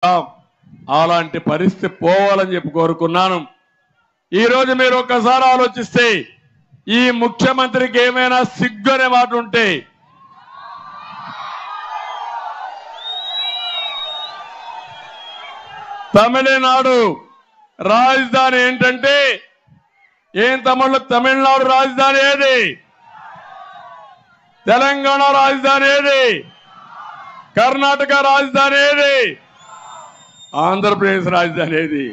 అలాంటి పరిస్థితి పోవాలని చెప్పి కోరుకున్నాను. ఈ రోజు మీరు ఒక్కసారి ఆలోచిస్తే ఈ ముఖ్యమంత్రికి ఏమైనా సిగ్గు అనే మాట ఉంటే తమిళనాడు రాజధాని ఏంటంటే ఏం తమిళనాడు రాజధాని ఏది? తెలంగాణ రాజధాని ఏది? కర్ణాటక రాజధాని ఏది? ఆంధ్రప్రదేశ్ రాజధాని ఏది?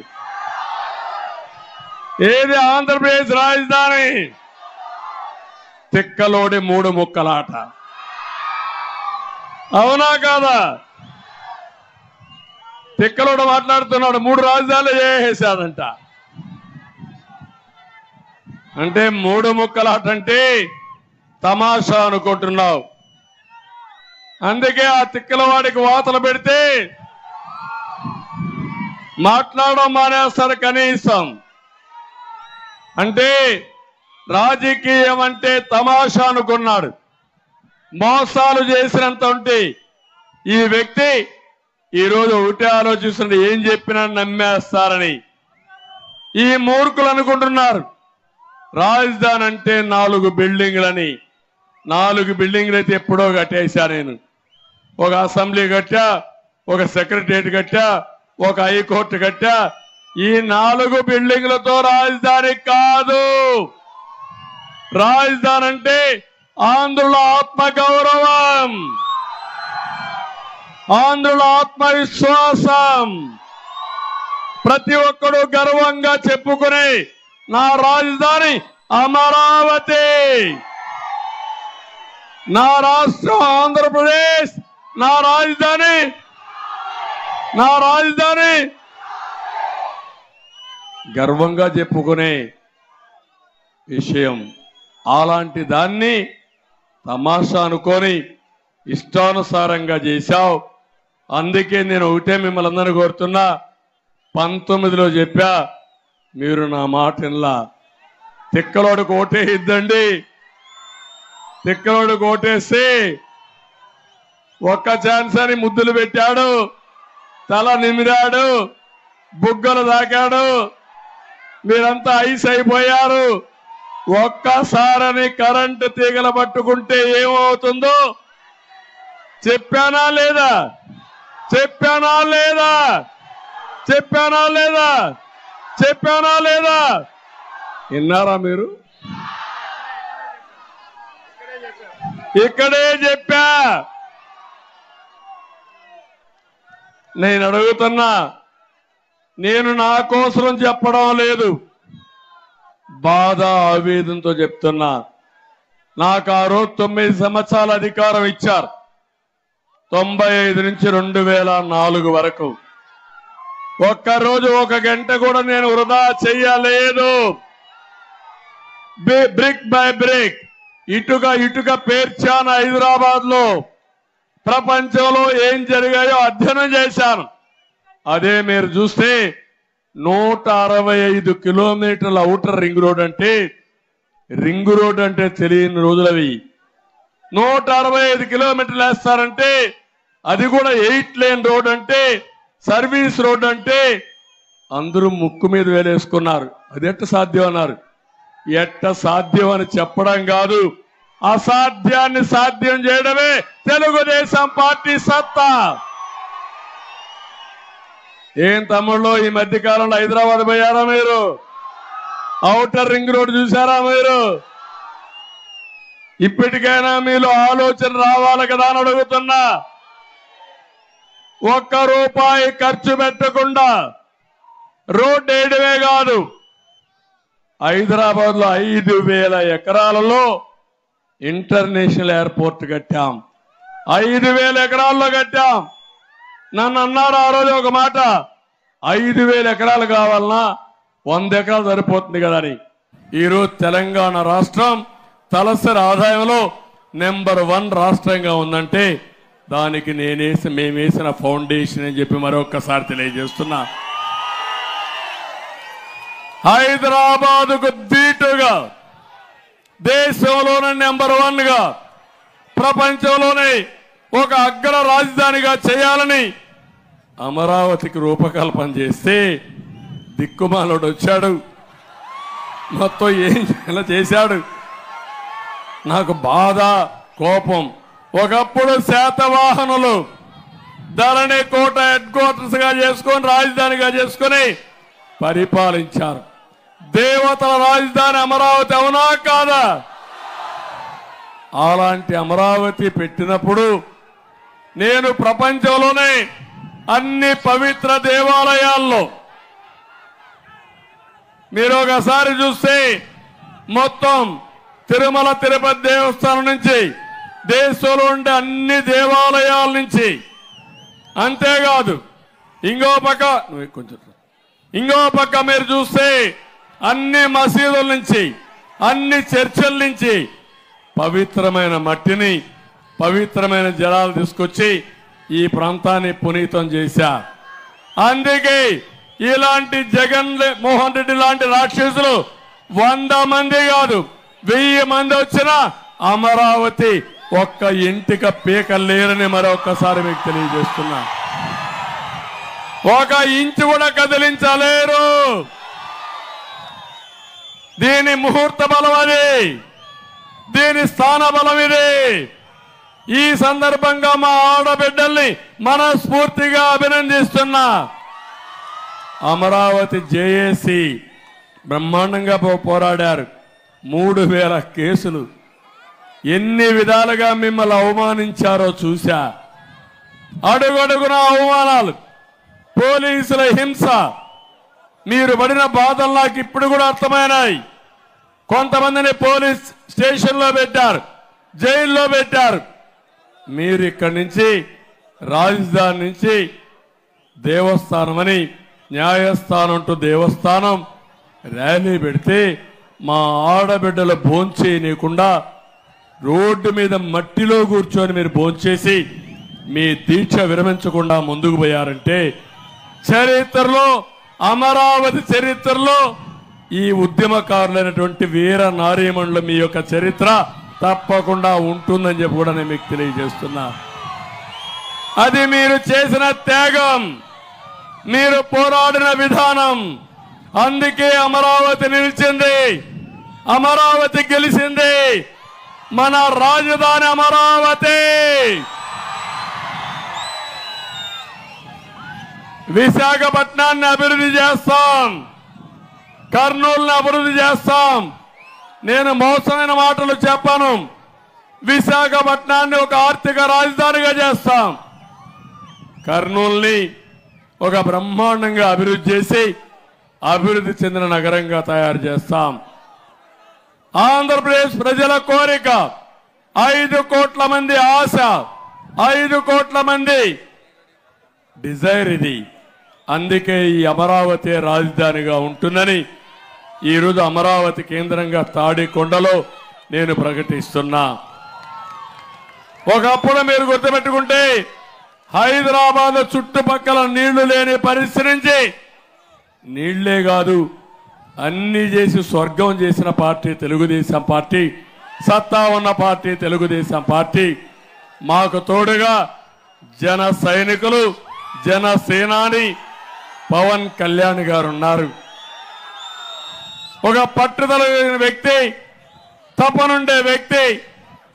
ఏది ఆంధ్రప్రదేశ్ రాజధాని? తిక్కలోడి మూడు ముక్కలాట. అవునా కాదా? తిక్కలోడు మాట్లాడుతున్నాడు, మూడు రాజధానులు చేసేసాడంట. అంటే మూడు ముక్కలాట అంటే తమాషా అనుకుంటున్నావు. అందుకే ఆ తిక్కల వాడికి వాతలు పెడితే మాట్లాడడం మానేస్తారు. కనీసం అంటే రాజకీయం అంటే తమాషా అనుకున్నాడు. మోసాలు చేసినంత ఉంటే ఈ వ్యక్తి ఈరోజు ఒకటే ఆలోచిస్తుంటే ఏం చెప్పినా నమ్మేస్తారని ఈ మూర్ఖులు అనుకుంటున్నారు. రాజధాని అంటే 4 బిల్డింగ్లని. 4 బిల్డింగ్లు అయితే ఎప్పుడో కట్టేశా నేను. ఒక అసెంబ్లీ కట్టా, ఒక సెక్రటరియట్ కట్టా, ఒక హైకోర్టు కట్టా. ఈ 4 బిల్డింగ్లతో రాజధాని కాదు. రాజధాని అంటే ఆంధ్రుల ఆత్మగౌరవం, ఆంధ్రుల ఆత్మవిశ్వాసం. ప్రతి ఒక్కరూ గర్వంగా చెప్పుకునే నా రాజధాని అమరావతి, నా రాష్ట్రం ఆంధ్రప్రదేశ్, నా రాజధాని గర్వంగా చెప్పుకునే విషయం. అలాంటి దాన్ని తమాషా అనుకొని ఇష్టానుసారంగా చేశావు. అందుకే నేను ఒకటే మిమ్మల్ని అందరినీ కోరుతున్నా, 19లో చెప్పా, మీరు నా మాటలా. తిక్కలోడికి ఓటే ఇద్దండి. తిక్కలోడికి ఓటేసి ఒక్క ఛాన్స్ అని ముద్దులు పెట్టాడు, తల నిమిరాడు, బుగ్గలు దాకాడు. మీరంతా ఐస్ అయిపోయారు. ఒక్కసారని కరెంటు తీగలు పట్టుకుంటే ఏమవుతుందో చెప్పానా లేదా? చెప్పానా లేదా? చెప్పానా లేదా? చెప్పానా లేదా? విన్నారా మీరు? ఇక్కడే చెప్పా. నేను అడుగుతున్నా, నేను నా కోసం చెప్పడం లేదు, బాధ ఆవేదనతో చెప్తున్నా. నాకు ఆ రోజు 9 సంవత్సరాల అధికారం ఇచ్చారు. 95 నుంచి 2004 వరకు ఒక్కరోజు 1 గంట కూడా నేను వృధా చెయ్యలేదు. బ్రిక్ బై బ్రిక్, ఇటుక పేర్చాను. హైదరాబాద్ లో ప్రపంచంలో ఏం జరిగాయో అధ్యయనం చేశాను. అదే మీరు చూస్తే 165 కిలోమీటర్ల ఔటర్ రింగ్ రోడ్ అంటే తెలియని రోజులవి. 165 కిలోమీటర్లు వేస్తారంటే అది కూడా 8 లేన్ రోడ్ అంటే, సర్వీస్ రోడ్ అంటే అందరూ ముక్కు మీద వేలేసుకున్నారు. అది ఎట్ట సాధ్యం అన్నారు. ఎట్ట సాధ్యం అని చెప్పడం కాదు, అసాధ్యాన్ని సాధ్యం చేయడమే తెలుగుదేశం పార్టీ సత్తా. ఏం తమ్ముళ్ళు, ఈ మధ్య కాలంలో హైదరాబాద్ పోయారా మీరు? ఔటర్ రింగ్ రోడ్ చూసారా మీరు? ఇప్పటికైనా మీలో ఆలోచన రావాలి కదా అని అడుగుతున్నా. ₹1 ఖర్చు పెట్టకుండా రోడ్డు వేయడమే కాదు, హైదరాబాద్ లో 5,000 ఎకరాలలో ఇంటర్నేషనల్ ఎయిర్పోర్ట్ కట్టాం. 5,000 ఎకరాల్లో కట్టాం. నన్ను అన్నారు ఆ రోజు ఒక మాట, 5,000 ఎకరాలు కావాలన్నా 100 ఎకరాలు సరిపోతుంది కదా అని. ఈరోజు తెలంగాణ రాష్ట్రం తలసరి ఆదాయంలో నెంబర్ 1 రాష్ట్రంగా ఉందంటే దానికి మేమేసిన ఫౌండేషన్ అని చెప్పి మరొకసారి తెలియజేస్తున్నా. హైదరాబాదుకు ధీటుగా దేశంలోనే నెంబర్ 1గా, ప్రపంచంలోనే ఒక అగ్ర రాజధానిగా చేయాలని అమరావతికి రూపకల్పన చేస్తే దిక్కుమాలోడు వచ్చాడు, మొత్తం ఏం చేశాడు. నాకు బాధ, కోపం. ఒకప్పుడు శాతవాహనులు ధరణి కోట హెడ్ క్వార్టర్స్ గా చేసుకొని, రాజధానిగా చేసుకొని పరిపాలించారు. దేవతల రాజధాని అమరావతి అవునా కాదా? అలాంటి అమరావతి పెట్టినప్పుడు నేను ప్రపంచంలోనే అన్ని పవిత్ర దేవాలయాల్లో మీరు ఒకసారి చూస్తే మొత్తం తిరుమల తిరుపతి దేవస్థానం నుంచి, దేశంలో ఉండే అన్ని దేవాలయాల నుంచి, అంతేకాదు ఇంకో పక్క మీరు చూస్తే అన్ని మసీదుల నుంచి, అన్ని చర్చల నుంచి పవిత్రమైన మట్టిని, పవిత్రమైన జలాలు తీసుకొచ్చి ఈ ప్రాంతాన్ని పునీతం చేశారు. అందుకే ఇలాంటి జగన్ మోహన్ రెడ్డి లాంటి రాక్షసులు 100 మంది కాదు 1000 మంది వచ్చినా అమరావతి ఒక్క ఇంటిక పీక లేరని మరొక్కసారి మీకు తెలియజేస్తున్నా. 1 ఇంచు కూడా కదిలించలేరు. దీని ముహూర్త బలం అది, దీని స్థాన బలం ఇది. ఈ సందర్భంగా మా ఆడబిడ్డల్ని మనస్ఫూర్తిగా అభినందిస్తున్నా. అమరావతి జేఏసీ బ్రహ్మాండంగా పోరాడారు. 3000 కేసులు. ఎన్ని విధాలుగా మిమ్మల్ని అవమానించారో చూశా. అడుగడుగున అవమానాలు, పోలీసుల హింస, మీరు పడిన బాధలు నాకు ఇప్పుడు కూడా అర్థమైనాయి. కొంతమందిని పోలీస్ స్టేషన్లో పెట్టారు, జైల్లో పెట్టారు. మీరు ఇక్కడి నుంచి, రాజధాని నుంచి దేవస్థానం అని, న్యాయస్థానం టు దేవస్థానం ర్యాలీ పెడితే మా ఆడబిడ్డలు భోంచేయనీయకుండా రోడ్డు మీద మట్టిలో కూర్చొని మీరు భోంచేసి మీ దీక్ష విరమించకుండా ముందుకు పోయారంటే చరిత్రలో, అమరావతి చరిత్రలో ఈ ఉద్యమకారులైనటువంటి వీర నారీమణులు మీ యొక్క చరిత్ర తప్పకుండా ఉంటుందని చెప్పి కూడా నేను మీకు తెలియజేస్తున్నా. అది మీరు చేసిన త్యాగం, మీరు పోరాడిన విధానం. అందుకే అమరావతి నిలిచింది, అమరావతి గెలిచింది. మన రాజధాని అమరావతి. విశాఖపట్నాన్ని అభివృద్ధి చేస్తాం, కర్నూలుని అభివృద్ధి చేస్తాం. నేను మోసమైన మాటలు చెప్పాను. విశాఖపట్నాన్ని ఒక ఆర్థిక రాజధానిగా చేస్తాం, కర్నూలుని ఒక బ్రహ్మాండంగా అభివృద్ధి చేసి అభివృద్ధి చెందిన నగరంగా తయారు చేస్తాం. ఆంధ్రప్రదేశ్ ప్రజల కోరిక, 5 కోట్ల మంది ఆశ, 5 కోట్ల మంది డిజైర్ ఇది. అందుకే ఈ అమరావతి రాజధానిగా ఉంటుందని ఈరోజు అమరావతి కేంద్రంగా తాడికొండలో నేను ప్రకటిస్తున్నా. ఒకప్పుడు మీరు గుర్తుపెట్టుకుంటే హైదరాబాద్ చుట్టుపక్కల నీళ్లు లేని పరిస్థితి నుంచి, నీళ్లే కాదు అన్ని చేసి స్వర్గం చేసిన పార్టీ తెలుగుదేశం పార్టీ, సత్తా ఉన్న పార్టీ తెలుగుదేశం పార్టీ. మాకు తోడుగా జన సైనికులు, జనసేనాని పవన్ కళ్యాణ్ గారు ఉన్నారు. ఒక పట్టుదల వ్యక్తి, తపనుండే వ్యక్తి.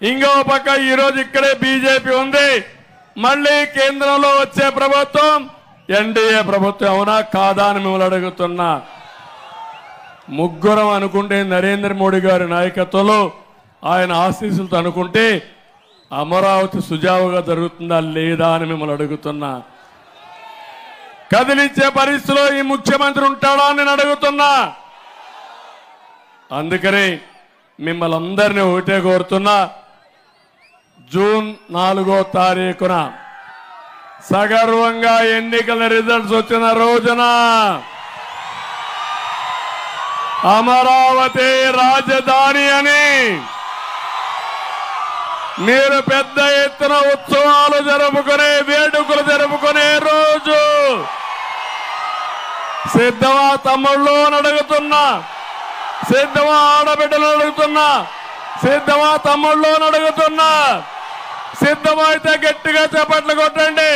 ఇంకో పక్క ఈరోజు ఇక్కడే బీజేపీ ఉంది. మళ్ళీ కేంద్రంలో వచ్చే ప్రభుత్వం ఎన్డీఏ ప్రభుత్వం అవునా కాదా అని మిమ్మల్ని అడుగుతున్నా. ముగ్గురం అనుకుంటే నరేంద్ర మోడీ గారి నాయకత్వంలో, ఆయన ఆశీస్సులతో అనుకుంటే అమరావతి సుజావుగా జరుగుతుందా లేదా అని మిమ్మల్ని అడుగుతున్నా. కదిలించే పరిస్థితిలో ఈ ముఖ్యమంత్రి ఉంటాడా అని నేను అడుగుతున్నా. అందుకని మిమ్మల్ని అందరినీ ఒకటే కోరుతున్నా. జూన్ 4వ తారీఖున సగర్వంగా ఎన్నికల రిజల్ట్స్ వచ్చిన రోజున అమరావతి రాజధాని అని మీరు పెద్ద ఎత్తున ఉత్సవాలు జరుపుకునే, వేడుకలు జరుపుకునే రోజు సిద్ధమా తమ్ముళ్ళు అని అడుగుతున్నా, సిద్ధమా ఆడబిడ్డలు అడుగుతున్నా, సిద్ధమా తమ్ముళ్ళు అని అడుగుతున్నా. సిద్ధమైతే గట్టిగా చప్పట్లు కొట్టండి.